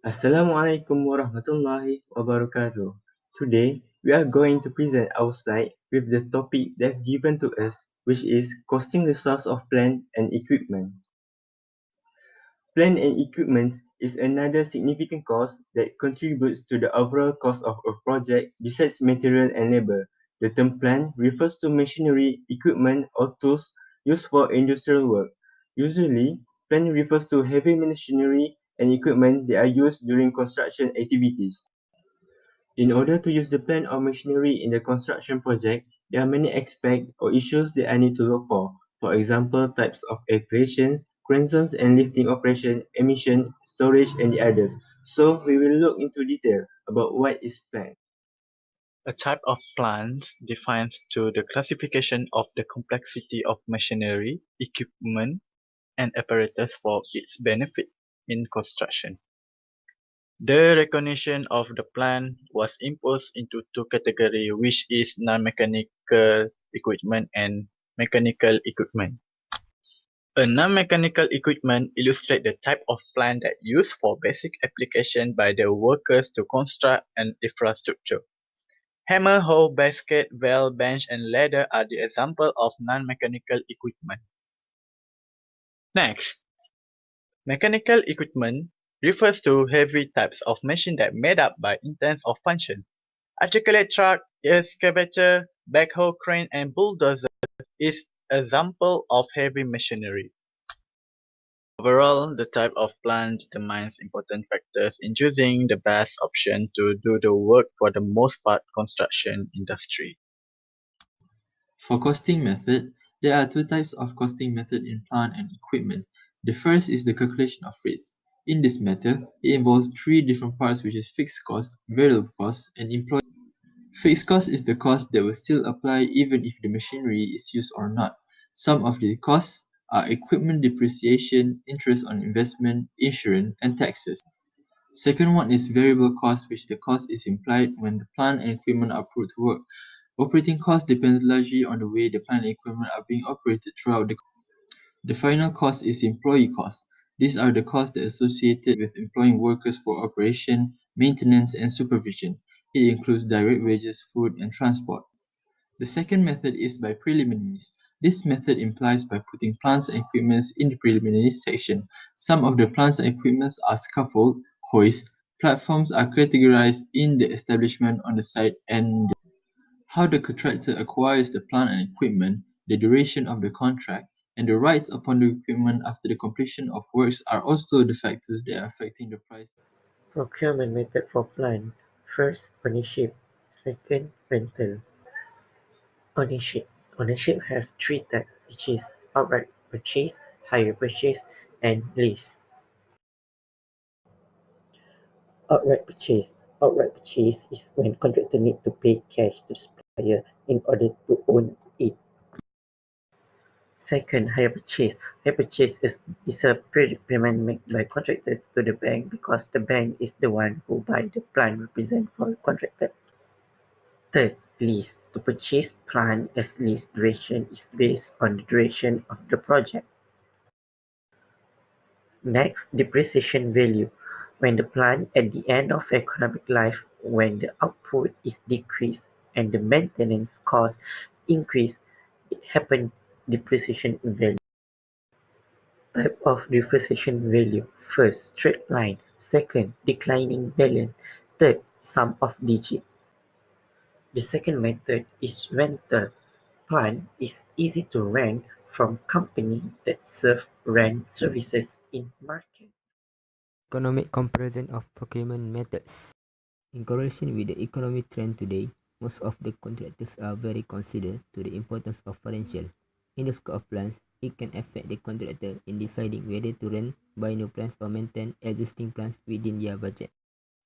Assalamualaikum warahmatullahi wabarakatuh. Today, we are going to present our slide with the topic that given to us, which is costing the source of plant and equipment. Plant and equipment is another significant cost that contributes to the overall cost of a project besides material and labor. The term plant refers to machinery, equipment, or tools used for industrial work. Usually, plant refers to heavy machinery and equipment that are used during construction activities. In order to use the plant or machinery in the construction project, there are many aspects or issues that I need to look for. For example, types of operations, crane zones and lifting operation, emission, storage, and the others. So we will look into detail about what is plant. A type of plant defines to the classification of the complexity of machinery, equipment, and apparatus for its benefit in construction. The recognition of the plant was imposed into two categories, which is non-mechanical equipment and mechanical equipment. A non-mechanical equipment illustrates the type of plant that used for basic application by the workers to construct an infrastructure. Hammer, hoe, basket, well, bench, and ladder are the examples of non-mechanical equipment. Next, mechanical equipment refers to heavy types of machine that made up by intents of function. Articulate truck, excavator, backhoe, crane, and bulldozer is example of heavy machinery. Overall, the type of plant determines important factors in choosing the best option to do the work for the most part construction industry. For costing method, there are two types of costing method in plant and equipment. The first is the calculation of rates. In this method, it involves three different parts, which is fixed cost, variable cost, and employee. Fixed cost is the cost that will still apply even if the machinery is used or not. Some of the costs are equipment depreciation, interest on investment, insurance, and taxes. Second one is variable cost, which the cost is implied when the plant and equipment are put to work. Operating cost depends largely on the way the plant and equipment are being operated throughout the final cost is employee cost. These are the costs that are associated with employing workers for operation, maintenance, and supervision. It includes direct wages, food, and transport. The second method is by preliminaries. This method implies by putting plants and equipment in the preliminary section. Some of the plants and equipment are scaffold, hoist, platforms are categorized in the establishment on the site and how the contractor acquires the plant and equipment, the duration of the contract, and the rights upon the equipment after the completion of works are also the factors that are affecting the price. Procurement method for plant: first, ownership; second, rental. Ownership: Ownership has three types, which is outright purchase, hire purchase, and lease. Outright purchase is when contractor need to pay cash to supplier in order to own it. Second, hire purchase. Hire purchase is a payment made by contractor to the bank because the bank is the one who buy the plant represent for the contractor. Third, lease. To purchase plant as lease duration is based on the duration of the project. Next, depreciation value. When the plant at the end of economic life, when the output is decreased and the maintenance cost increase, it happen depreciation value. Type of depreciation value: first, straight line; second, declining balance; third, sum of digits. The second method is rental. Plant is easy to rent from companies that serve rent services in market. Economic comparison of procurement methods. In correlation with the economic trend today, most of the contractors are very considerate to the importance of financial. In the scope of plans, it can affect the contractor in deciding whether to rent, buy new plans, or maintain existing plans within their budget.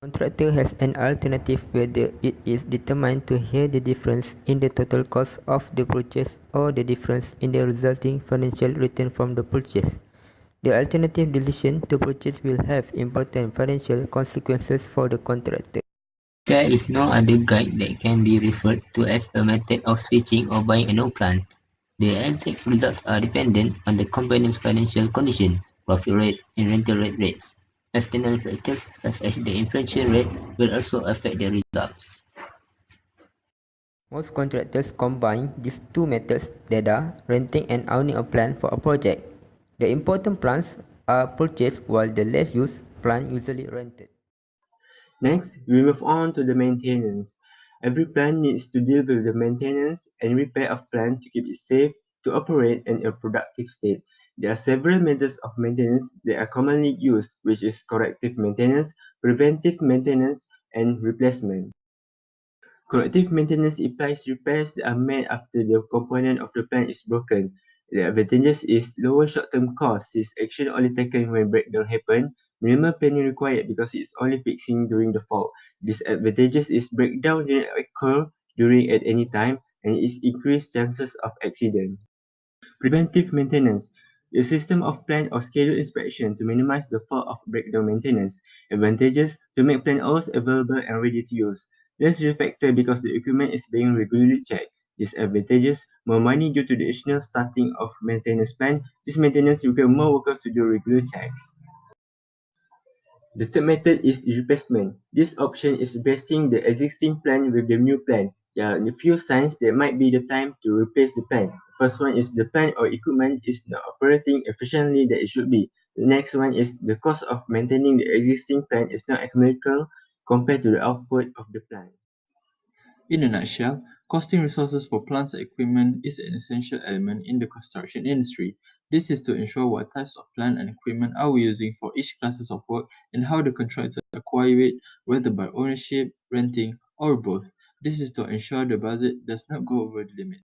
Contractor has an alternative whether it is determined to hear the difference in the total cost of the purchase or the difference in the resulting financial return from the purchase. The alternative decision to purchase will have important financial consequences for the contractor. There is no other guide that can be referred to as a method of switching or buying a new plant. The exact results are dependent on the component's financial condition, profit rate, and rental rate rates. External factors such as the inflation rate will also affect the results. Most contractors combine these two methods that are renting and owning a plant for a project. The important plants are purchased while the less used plant usually rented. Next, we move on to the maintenance. Every plant needs to deal with the maintenance and repair of plant to keep it safe to operate and in a productive state. There are several methods of maintenance that are commonly used, which is corrective maintenance, preventive maintenance, and replacement. Corrective maintenance implies repairs that are made after the component of the plant is broken. The advantages is lower short-term costs since action only taken when breakdown happen, minimal planning required because it's only fixing during the fault. Disadvantages is breakdown generally occur during at any time and is increased chances of accident. Preventive maintenance. A system of planned or scheduled inspection to minimize the fall of breakdown maintenance. Advantages to make plant always available and ready to use. Less risk factor because the equipment is being regularly checked. Disadvantages more money due to the additional starting of maintenance plan. This maintenance requires more workers to do regular checks. The third method is replacement. This option is replacing the existing plan with the new plan. There are a few signs that might be the time to replace the plan. First one is the plan or equipment is not operating efficiently that it should be. The next one is the cost of maintaining the existing plan is not economical compared to the output of the plan. In a nutshell, costing resources for plants and equipment is an essential element in the construction industry. This is to ensure what types of plant and equipment are we using for each classes of work and how the contractor acquire it, whether by ownership, renting, or both. This is to ensure the budget does not go over the limit.